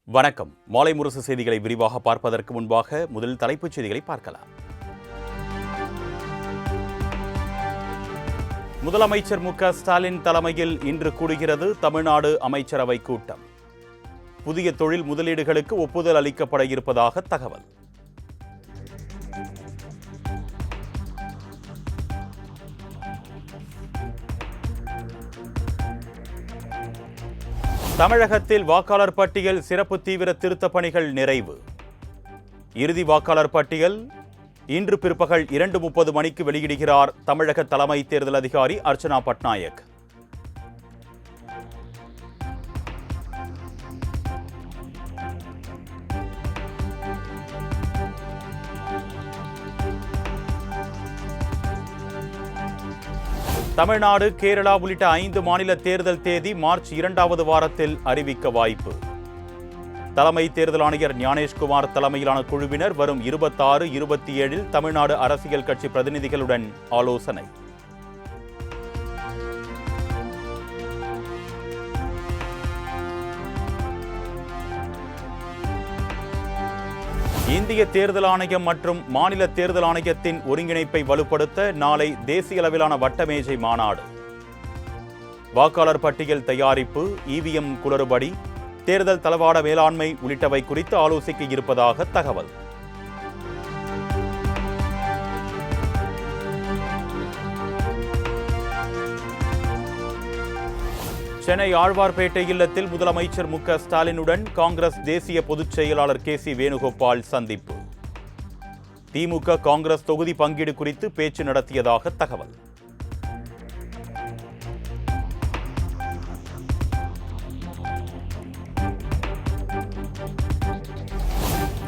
வணக்கம். மாலை முரசு செய்திகளை விரிவாக பார்ப்பதற்கு முன்பாக முதல் தலைப்புச் செய்திகளை பார்க்கலாம். முதலமைச்சர் மு.க.ஸ்டாலின் தலைமையில் இன்று கூடுகிறது தமிழ்நாடு அமைச்சரவை கூட்டம். புதிய தொழில் முதலீடுகளுக்கு ஒப்புதல் அளிக்கப்பட இருப்பதாக தகவல். தமிழகத்தில் வாக்காளர் பட்டியல் சிறப்பு தீவிர திருத்தப் பணிகள் நிறைவு. இறுதி வாக்காளர் பட்டியல் இன்று பிற்பகல் 2:30 மணிக்கு வெளியிடுகிறார் தமிழக தலைமை தேர்தல் அதிகாரி அர்ச்சனா பட்நாயக். தமிழ்நாடு, கேரளா உள்ளிட்ட 5 மாநில தேர்தல் தேதி மார்ச் 2வது வாரத்தில் அறிவிக்க வாய்ப்பு. தலைமை தேர்தல் ஆணையர் ஞானேஷ்குமார் தலைமையிலான குழுவினர் வரும் 26, 27 தமிழ்நாடு அரசியல் கட்சி பிரதிநிதிகளுடன் ஆலோசனை. இந்திய தேர்தல் ஆணையம் மற்றும் மாநில தேர்தல் ஆணையத்தின் ஒருங்கிணைப்பை வலுப்படுத்த நாளை தேசிய அளவிலான வட்டமேஜை மாநாடு. வாக்காளர் பட்டியல் தயாரிப்பு, இவிஎம் குளறுபடி, தேர்தல் தளவாட மேலாண்மை உள்ளிட்டவை குறித்து ஆலோசிக்க இருப்பதாக தகவல். சென்னை ஆழ்வார்பேட்டை இல்லத்தில் முதலமைச்சர் மு.க.ஸ்டாலினுடன் காங்கிரஸ் தேசிய பொதுச் செயலாளர் கே.சி. வேணுகோபால் சந்திப்பு. திமுக காங்கிரஸ் தொகுதி பங்கீடு குறித்து பேச்சு நடத்தியதாக தகவல்.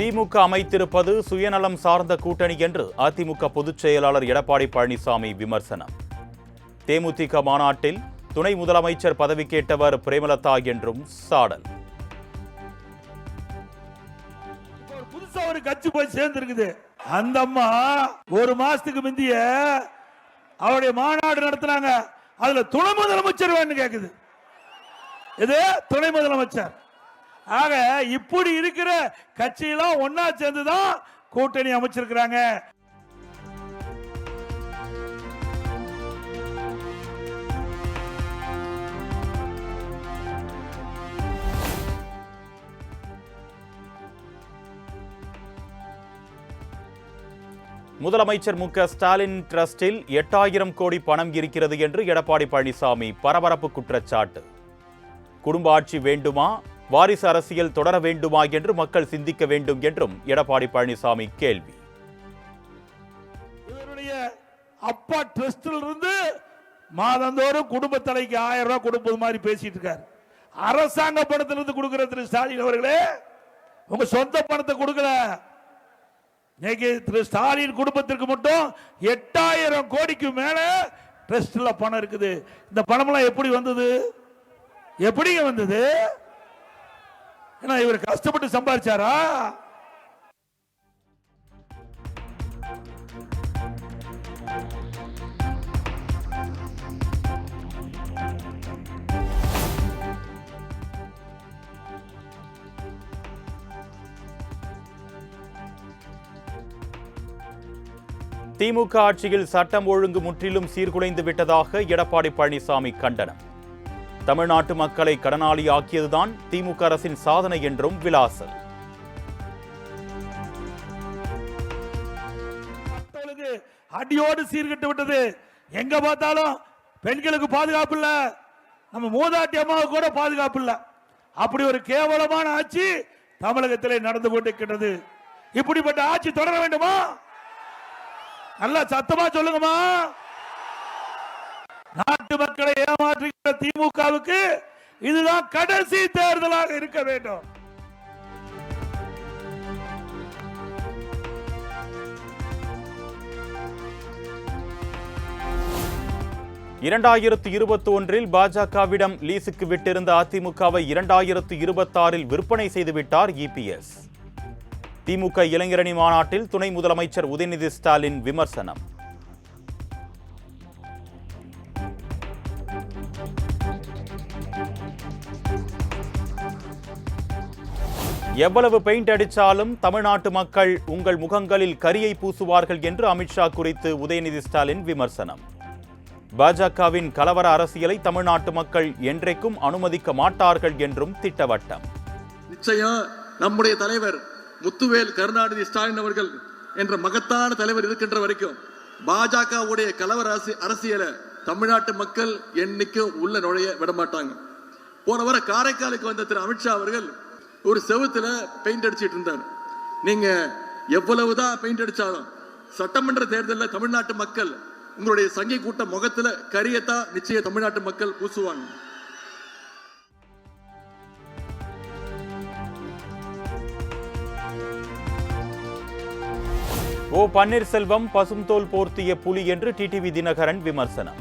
திமுக அமைத்திருப்பது சுயநலம் சார்ந்த கூட்டணி என்று அதிமுக பொதுச் செயலாளர் எடப்பாடி பழனிசாமி விமர்சனம். தேமுதிக மாநாட்டில் துணை முதலமைச்சர் பதவி கேட்டவர் பிரேமலதா என்றும் சாடல். புதுசா ஒரு கட்சி போய் சேர்ந்திருக்குது. அந்த அம்மா ஒரு மாசத்துக்கு முந்திய அவருடைய மாநாடு நடத்தினாங்க. அதுல துணை முதலமைச்சர் வேணும் கேக்குது. இது துணை முதலமைச்சர். ஆக இப்படி இருக்கிற கட்சியெல்லாம் ஒன்னா சேர்ந்துதான் கூட்டணி அமைச்சிருக்கிறாங்க. முதலமைச்சர் மு.க.ஸ்டாலின் டிரஸ்டில் 8000 கோடி பணம் இருக்கிறது என்று எடப்பாடி பழனிசாமி பரபரப்பு குற்றச்சாட்டு. குடும்ப ஆட்சி வேண்டுமா, வாரிசு அரசியல் தொடர வேண்டுமா என்று மக்கள் சிந்திக்க வேண்டும் என்றும் எடப்பாடி பழனிசாமி கேள்வி. இவருடைய அப்பா டிரஸ்டில் இருந்து மாதந்தோறும் குடும்ப தலைக்கு 1000 ரூபாய் கொடுப்பது மாதிரி பேசிட்டு இருக்காரு. அரசாங்க பணத்திலிருந்து கொடுக்கிற திரு ஸ்டாலின் அவர்களே, உங்க சொந்த பணத்தை கொடுக்கல. திரு ஸ்டாலின் குடும்பத்திற்கு மட்டும் 8000 கோடிக்கு மேல ட்ரஸ்ட்ல பணம் இருக்குது. இந்த பணம் எல்லாம் எப்படி வந்தது? எப்படிங்க வந்தது? இவர் கஷ்டப்பட்டு சம்பாதிச்சாரா? திமுக ஆட்சியில் சட்டம் ஒழுங்கு முற்றிலும் சீர்குலைந்து விட்டதாக எடப்பாடி பழனிசாமி கண்டனம். தமிழ்நாட்டு மக்களை கடனாளி ஆக்கியதுதான் திமுக அரசின் சாதனை என்றும் விளாசல். அடியோடு சீர்கட்டு விட்டது. எங்க பார்த்தாலும் பெண்களுக்கு பாதுகாப்பு இல்ல, நம்ம மூதாட்டி அம்மாவுக்கு கூட பாதுகாப்பு இல்ல. அப்படி ஒரு கேவலமான ஆட்சி தமிழகத்திலே நடந்து கொண்டிருக்கிறது. இப்படிப்பட்ட ஆட்சி தொடர வேண்டுமா? நல்லா சத்தமா சொல்லுங்கம்மா. நாட்டு மக்களை ஏமாற்றுகிற திமுகவுக்கு இதுதான் கடைசி தேர்தலாக இருக்க வேண்டும். இரண்டாயிரத்து 21 பாஜகவிடம் லீசுக்கு விட்டிருந்த அதிமுகவை 2026 விற்பனை செய்துவிட்டார் இபிஎஸ். திமுக இளைஞரணி மாநாட்டில் துணை முதலமைச்சர் உதயநிதி ஸ்டாலின் விமர்சனம். எவ்வளவு பெயிண்ட் அடித்தாலும் தமிழ்நாட்டு மக்கள் உங்கள் முகங்களில் கரியை பூசுவார்கள் என்று அமித்ஷா குறித்து உதயநிதி ஸ்டாலின் விமர்சனம். பாஜகவின் கலவர அரசியலை தமிழ்நாட்டு மக்கள் என்றைக்கும் அனுமதிக்க மாட்டார்கள் என்றும் திட்டவட்டம். நிச்சயம் நம்முடைய தலைவர் முத்துவேல் கருணாநிதி ஸ்டாலின் அவர்கள் என்ற மகத்தான தலைவர் இருக்கின்ற வரைக்கும் பாஜகவுடைய கலவர அரசியலை தமிழ்நாட்டு மக்கள் என்னைக்கும் உள்ள நுழைய விட மாட்டாங்க. போன வார காரைக்காலுக்கு வந்த திரு அமித்ஷா அவர்கள் ஒரு செவுத்துல பெயிண்ட் அடிச்சிட்டு இருந்தார். நீங்க எவ்வளவுதான் பெயிண்ட் அடிச்சாலும் சட்டமன்ற தேர்தலில் தமிழ்நாட்டு மக்கள் உங்களுடைய சங்கி கூட்ட முகத்துல கரியத்தான் நிச்சயம் தமிழ்நாட்டு மக்கள் பூசுவாங்க. ஓ பன்னீர்செல்வம் பசும்தோல் போர்த்திய புலி என்று டிடிவி தினகரன் விமர்சனம்.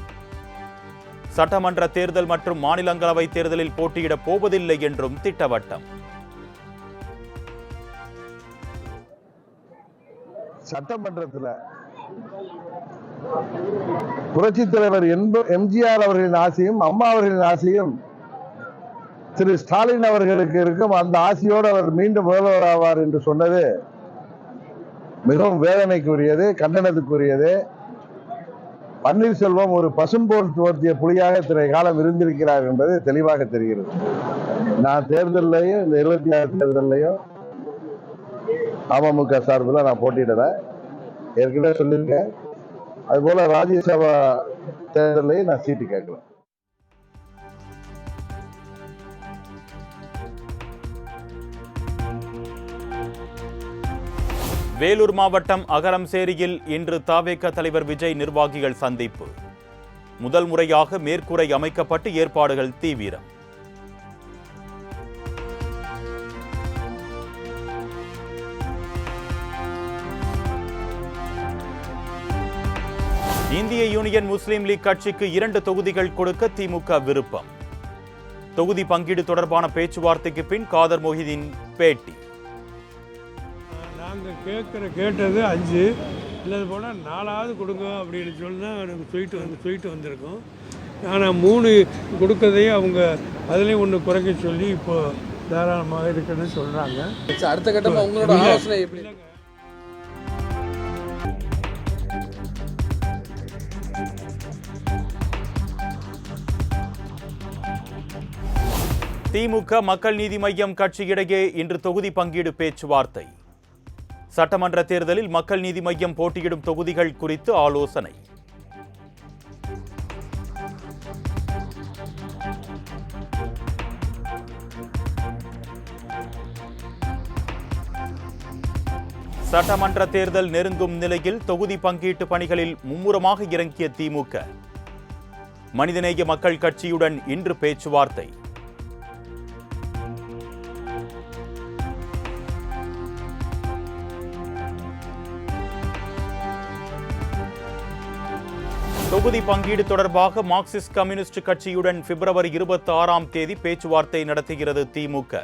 சட்டமன்ற தேர்தல் மற்றும் மாநிலங்களவை தேர்தலில் போட்டியிடப் போவதில்லை என்றும் திட்டவட்டம். சட்டமன்றத்தில் புரட்சித் தலைவர் எம்ஜிஆர் அவர்களின் ஆசையும் அம்மா அவர்களின் ஆசையும் திரு ஸ்டாலின் அவர்களுக்கு இருக்கும். அந்த ஆசையோடு அவர் மீண்டும் முதல்வர் ஆவார் என்று சொன்னது மிகவும் வேதனைக்குரியது, கண்டனத்துக்குரியது. பன்னீர்செல்வம் ஒரு பசும்போல் தோற்றிய புலியாக இத்தனை காலம் இருந்திருக்கிறார் என்பது தெளிவாக தெரிகிறது. நான் தேர்தலையும் இந்த 26 தேர்தலையும் அமமுக சார்பில் நான் போட்டியிடுறேன், ஏற்கனவே சொல்லியிருக்கேன். அதுபோல ராஜ்யசபா தேர்தலையும் நான் சீட்டு கேட்கல. வேலூர் மாவட்டம் அகரம்சேரியில் இன்று தவேக தலைவர் விஜய் நிர்வாகிகள் சந்திப்பு. முதல் முறையாக மேற்கூரை அமைக்கப்பட்டு ஏற்பாடுகள் தீவிரம். இந்திய யூனியன் முஸ்லீம் லீக் கட்சிக்கு 2 தொகுதிகள் கொடுக்க திமுக விருப்பம். தொகுதி பங்கீடு தொடர்பான பேச்சுவார்த்தைக்கு பின் காதர் மொஹிதீன் பேட்டி. நாங்கள் கேட்டது 5 இல்லது போல் 4ஆவது கொடுங்க அப்படின்னு சொல்லி தான் எனக்கு சொல்லிட்டு வந்திருக்கோம். ஆனால் 3 கொடுக்கறதையே அவங்க அதுலேயும் ஒன்று குறைக்க சொல்லி இப்போ தாராளமாக இருக்குன்னு சொல்கிறாங்க. அடுத்த கட்டமாக உங்களோட ஆலோசனை எப்படி? திமுக மக்கள் நீதி மய்யம் கட்சியிடையே இன்று தொகுதி பங்கீடு பேச்சுவார்த்தை. சட்டமன்ற தேர்தலில் மக்கள் நீதி மய்யம் போட்டியிடும் தொகுதிகள் குறித்து ஆலோசனை. சட்டமன்ற தேர்தல் நெருங்கும் நிலையில் தொகுதி பங்கீட்டு பணிகளில் மும்முரமாக இறங்கிய திமுக. மனிதநேய மக்கள் கட்சியுடன் இன்று பேச்சுவார்த்தை. தொகுதி பங்கீடு தொடர்பாக மார்க்சிஸ்ட் கம்யூனிஸ்ட் கட்சியுடன் பிப்ரவரி 26ஆம் தேதி பேச்சுவார்த்தை நடத்துகிறது திமுக.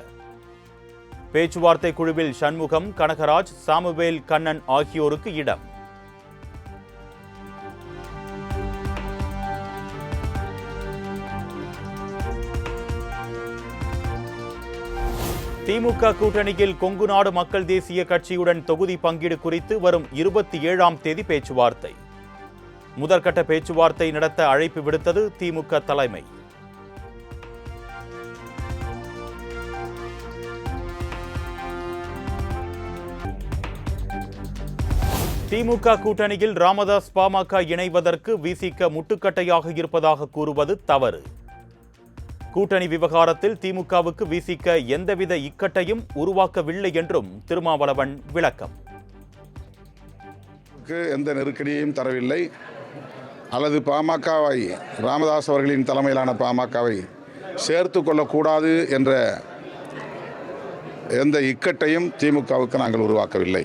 பேச்சுவார்த்தை குழுவில் சண்முகம், கனகராஜ், சாமுவேல் கண்ணன் ஆகியோருக்கு இடம். திமுக கூட்டணியில் கொங்கு நாடு மக்கள் தேசிய கட்சியுடன் தொகுதி பங்கீடு குறித்து வரும் 27ஆம் தேதி பேச்சுவார்த்தை. முதற்கட்ட பேச்சுவார்த்தை நடத்த அழைப்பு விடுத்தது திமுக தலைமை. திமுக கூட்டணியில் ராமதாஸ் பாமக இணைவதற்கு விசிக முட்டுக்கட்டையாக இருப்பதாக கூறுவது தவறு. கூட்டணி விவகாரத்தில் திமுகவுக்கு விசிக எந்தவித இக்கட்டையும் உருவாக்கவில்லை என்றும் திருமாவளவன் விளக்கம். எந்த நெருக்கடியையும் தரவில்லை அல்லது பாமகவை ராமதாஸ் அவர்களின் தலைமையிலான பாமகவை சேர்த்து கொள்ளக்கூடாது என்ற எந்த இக்கட்டையும் திமுகவுக்கு நாங்கள் உருவாக்கவில்லை.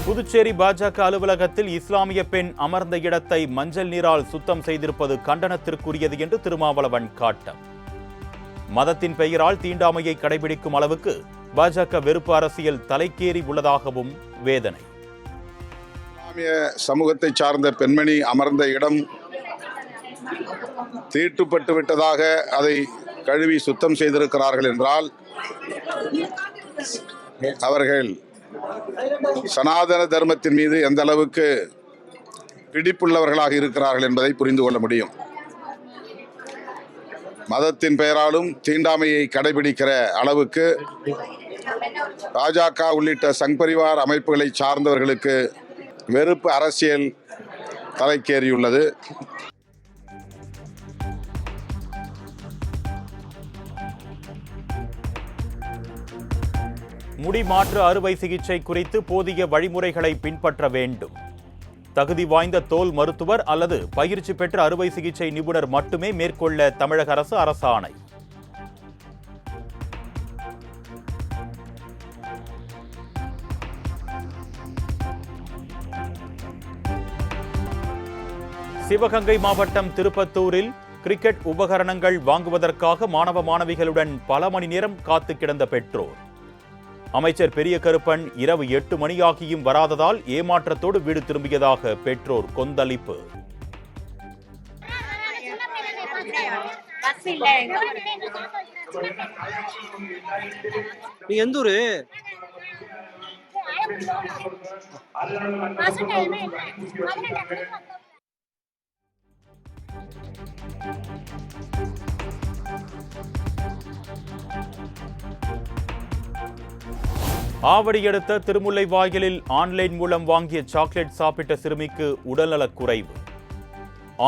புதுச்சேரி பாஜக அலுவலகத்தில் இஸ்லாமிய பெண் அமர்ந்த இடத்தை மஞ்சள் நீரால் சுத்தம் செய்திருப்பது கண்டனத்திற்குரியது என்று திருமாவளவன் காட்டம். மதத்தின் பெயரால் தீண்டாமையை கடைபிடிக்கும் அளவுக்கு பாஜக வெறுப்பு அரசியல் தலைக்கேறி உள்ளதாகவும் வேதனை. இஸ்லாமிய சமூகத்தை சார்ந்த பெண்மணி அமர்ந்த இடம் தீட்டுப்பட்டு விட்டதாக அதை கழுவி சுத்தம் செய்திருக்கிறார்கள் என்றால் அவர்கள் சனாதன தர்மத்தின் மீது எந்த அளவுக்கு பிடிப்புள்ளவர்களாக இருக்கிறார்கள் என்பதை புரிந்து கொள்ள முடியும். மதத்தின் பெயராலும் தீண்டாமையை கடைபிடிக்கிற அளவுக்கு பாஜக உள்ளிட்ட சங் பரிவார் அமைப்புகளை சார்ந்தவர்களுக்கு வெறுப்பு அரசியல் தலைக்கேறியுள்ளது. முடி மாற்று அறுவை சிகிச்சை குறித்து போதிய வழிமுறைகளை பின்பற்ற வேண்டும். தகுதி வாய்ந்த தோல் மருத்துவர் அல்லது பயிற்சி பெற்ற அறுவை சிகிச்சை நிபுணர் மட்டுமே மேற்கொள்ள தமிழக அரசு அரசாணை. சிவகங்கை மாவட்டம் திருப்பத்தூரில் கிரிக்கெட் உபகரணங்கள் வாங்குவதற்காக மாணவ மாணவிகளுடன் பல மணி நேரம் காத்து கிடந்த பெற்றோர். அமைச்சர் பெரிய கருப்பன் இரவு 8 மணியாகியும் வராததால் ஏமாற்றத்தோடு வீடு திரும்பியதாக பெற்றோர் கொந்தளிப்பு. எந்த ஊரு? ஆவடி அடுத்த திருமுல்லைவாயலில் ஆன்லைன் மூலம் வாங்கிய சாக்லேட் சாப்பிட்ட சிறுமிக்கு உடல்நலக் குறைவு.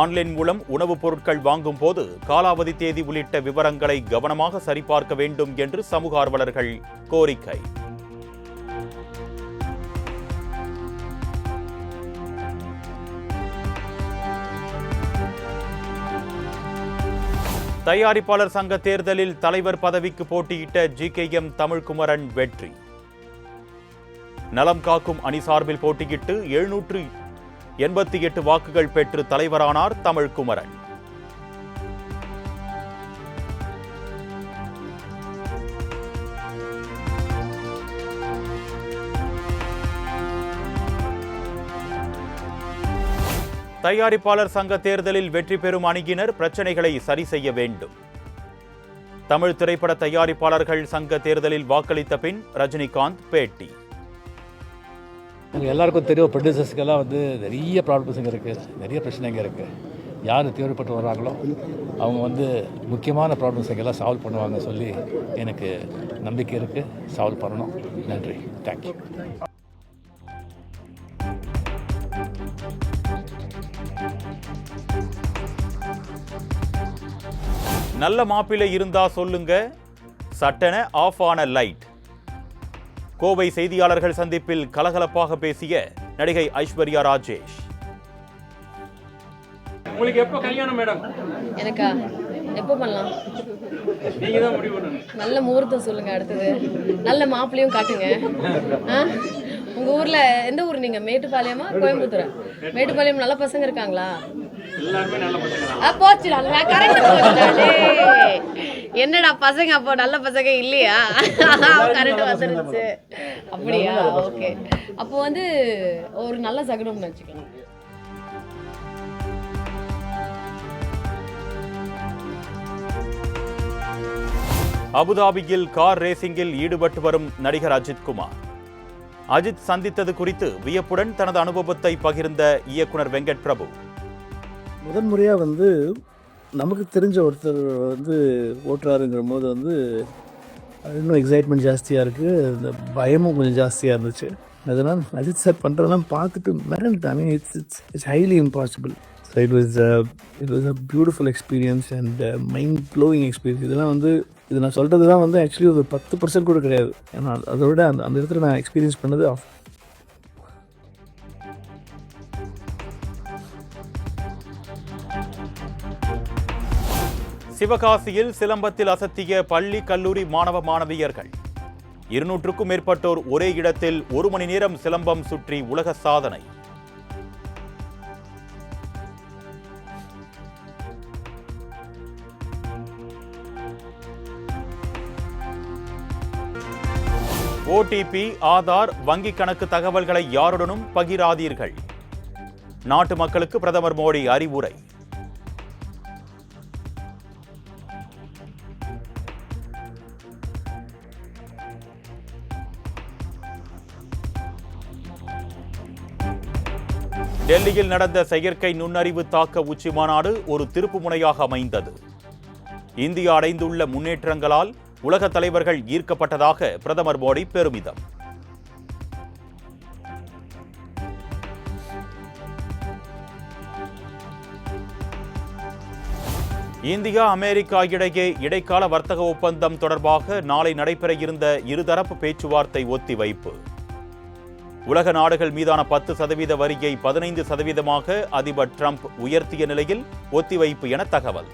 ஆன்லைன் மூலம் உணவுப் பொருட்கள் வாங்கும் போது காலாவதி தேதி உள்ளிட்ட விவரங்களை கவனமாக சரிபார்க்க வேண்டும் என்று சமூக ஆர்வலர்கள் கோரிக்கை. தயாரிப்பாளர் சங்க தேர்தலில் தலைவர் பதவிக்கு போட்டியிட்ட ஜிகேஎம் தமிழ்குமரன் வெற்றி. நலம் காக்கும் அணி சார்பில் போட்டியிட்டு 788 வாக்குகள் பெற்று தலைவரானார் தமிழ்குமரன். தயாரிப்பாளர் சங்க தேர்தலில் வெற்றி பெறும் அணியினர் பிரச்சனைகளை சரி செய்ய வேண்டும். தமிழ் திரைப்பட தயாரிப்பாளர்கள் சங்க தேர்தலில் வாக்களித்த பின் ரஜினிகாந்த் பேட்டி. எல்லாருக்கும் தெரியும், ப்ரொடியூசர்ஸ்க்கெல்லாம் நிறைய ப்ராப்ளம்ஸ் இங்கே இருக்குது, நிறைய பிரச்சனைங்க இருக்குது. யார் தேவைப்பட்டு வர்றாங்களோ அவங்க முக்கியமான ப்ராப்ளம்ஸ் எங்கெல்லாம் சால்வ் பண்ணுவாங்க சொல்லி எனக்கு நம்பிக்கை இருக்குது. சால்வ் பண்ணணும். நன்றி. தேங்க்யூ. நல்ல மாப்பிள்ளை இருந்தா சொல்லுங்க, சட்டென ஆஃப் ஆன லைட். கோவை செய்தியாளர்கள் சந்திப்பில் கலகலப்பாக பேசிய நடிகை ஐஸ்வர்யா ராஜேஷ். உங்களுக்கு எப்போ கல்யாணம் மேடம்? எனக்கா? எப்போ பண்ணலாம்? நீங்க தான் முடிவு பண்ணணும். நல்ல முகூர்த்தம் சொல்லுங்க. அடுத்தது நல்ல மாப்பிள்ளையும் காட்டுங்க. உங்க ஊர்ல எந்த ஊர் நீங்க? மேட்டுப்பாளையமா கோயம்புத்தூரா? மேட்டுப்பாளையம் நல்ல பசங்க இருக்காங்களா? எல்லாருமே நல்ல பசங்க. போச்சுடா, என்னடா பசங்க அப்போ நல்ல பசங்க இல்லையா? கரெக்ட் வந்துருச்சு. அப்படியா? ஓகே. அப்போ ஒரு நல்ல சகுனம்னு வச்சுக்கணும். அபுதாபியில் கார் ரேசிங்கில் ஈடுபட்டு வரும் நடிகர் அஜித் குமார். அஜித் சந்தித்தது குறித்து வியப்புடன் தனது அனுபவத்தை பகிர்ந்த இயக்குனர் வெங்கட் பிரபு. முதன்முறையாக நமக்கு தெரிஞ்ச ஒருத்தர் ஓட்டுறாருங்கிற போது இன்னும் எக்ஸைட்மெண்ட் ஜாஸ்தியாக இருக்குது. இந்த பயமும் கொஞ்சம் ஜாஸ்தியாக இருந்துச்சு. அதனால் அஜித் சார் பண்ணுறதெல்லாம் பார்த்துட்டு மிரண்டுட்டாங்க. It's highly impossible. So it was a beautiful experience and mind blowing experience. இதெல்லாம் இது நான் சொல்கிறது தான் ஆக்சுவலி ஒரு 10% கூட கிடையாது. ஏன்னா அதோட அந்த இடத்துல நான் எக்ஸ்பீரியன்ஸ் பண்ணது சிவகாசியில் சிலம்பத்தில் அசத்திய பள்ளி கல்லூரி மாணவ மாணவியர்கள். 200க்கும் மேற்பட்டோர் ஒரே இடத்தில் 1 மணி நேரம் சிலம்பம் சுற்றி உலக சாதனை. ஓடிபி, ஆதார், வங்கி கணக்கு தகவல்களை யாருடனும் பகிராதீர்கள். நாட்டு மக்களுக்கு பிரதமர் மோடி அறிவுரை. டெல்லியில் நடந்த செயற்கை நுண்ணறிவு தாக்க உச்சி மாநாடு ஒரு திருப்புமுனையாக அமைந்தது. இந்தியா அடைந்துள்ள முன்னேற்றங்களால் உலக தலைவர்கள் ஈர்க்கப்பட்டதாக பிரதமர் மோடி பெருமிதம். இந்தியா அமெரிக்கா இடையே இடைக்கால வர்த்தக ஒப்பந்தம் தொடர்பாக நாளை நடைபெற இருந்த இருதரப்பு பேச்சுவார்த்தை ஒத்திவைப்பு. உலக நாடுகள் மீதான 10% வரியை 15% அதிபர் டிரம்ப் உயர்த்திய நிலையில் ஒத்திவைப்பு என தகவல்.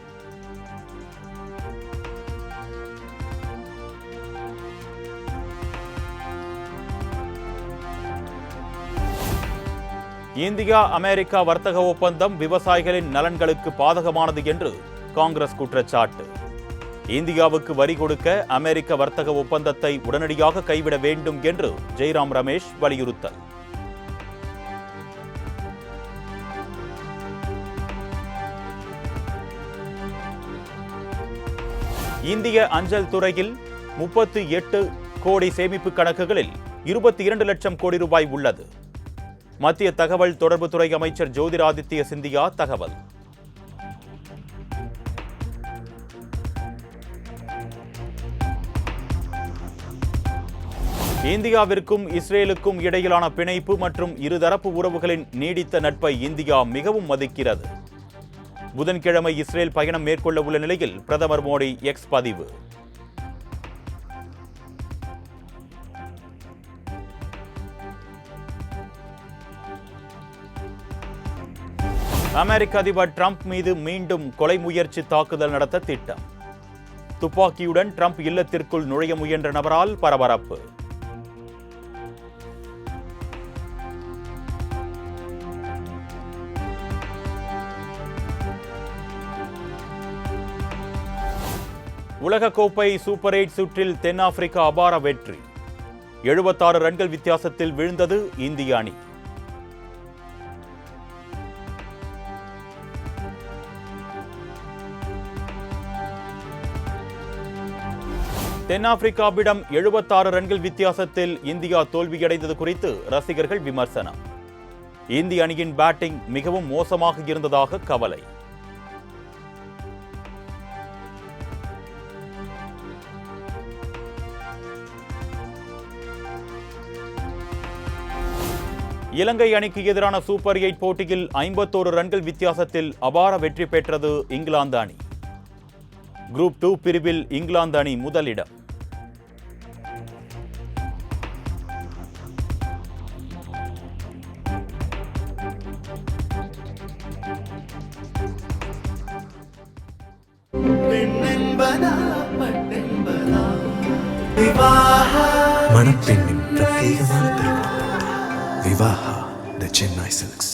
இந்தியா அமெரிக்கா வர்த்தக ஒப்பந்தம் விவசாயிகளின் நலன்களுக்கு பாதகமானது என்று காங்கிரஸ் குற்றச்சாட்டு. இந்தியாவுக்கு வரி கொடுக்க அமெரிக்க வர்த்தக ஒப்பந்தத்தை உடனடியாக கைவிட வேண்டும் என்று ஜெய்ராம் ரமேஷ் வலியுறுத்தல். இந்திய அஞ்சல் துறையில் 38 கோடி சேமிப்பு கணக்குகளில் 22 லட்சம் கோடி ரூபாய் உள்ளது. மத்திய தகவல் தொடர்புத்துறை அமைச்சர் ஜோதிராதித்ய சிந்தியா தகவல். இந்தியாவிற்கும் இஸ்ரேலுக்கும் இடையிலான பிணைப்பு மற்றும் இருதரப்பு உறவுகளின் நீடித்த நட்பை இந்தியா மிகவும் மதிக்கிறது. புதன்கிழமை இஸ்ரேல் பயணம் மேற்கொள்ள உள்ள நிலையில் பிரதமர் மோடி எக்ஸ் பதிவு. அமெரிக்க அதிபர் டிரம்ப் மீது மீண்டும் கொலை முயற்சி தாக்குதல் நடத்த திட்டம். துப்பாக்கியுடன் டிரம்ப் இல்லத்திற்குள் நுழைய முயன்ற நபரால் பரபரப்பு. உலகக்கோப்பை சூப்பர் 8 சுற்றில் தென்னாப்பிரிக்கா அபார வெற்றி. 76 ரன்கள் வித்தியாசத்தில் வீழ்ந்தது இந்திய அணி. தென்னாப்பிரிக்காவிடம் 76 ரன்கள் வித்தியாசத்தில் இந்தியா தோல்வியடைந்தது குறித்து ரசிகர்கள் விமர்சனம். இந்திய அணியின் பேட்டிங் மிகவும் மோசமாக இருந்ததாக கவலை. இலங்கை அணிக்கு எதிரான சூப்பர் 8 போட்டியில் 51 ரன்கள் வித்தியாசத்தில் அபார வெற்றி பெற்றது இங்கிலாந்து அணி. குரூப் 2 பிரிவில் இங்கிலாந்து அணி முதலிடம். மணப்பெண்ணின் பிரத்யேகமான திருமணம் விவாஹா தி சென்னை சில்க்ஸ்.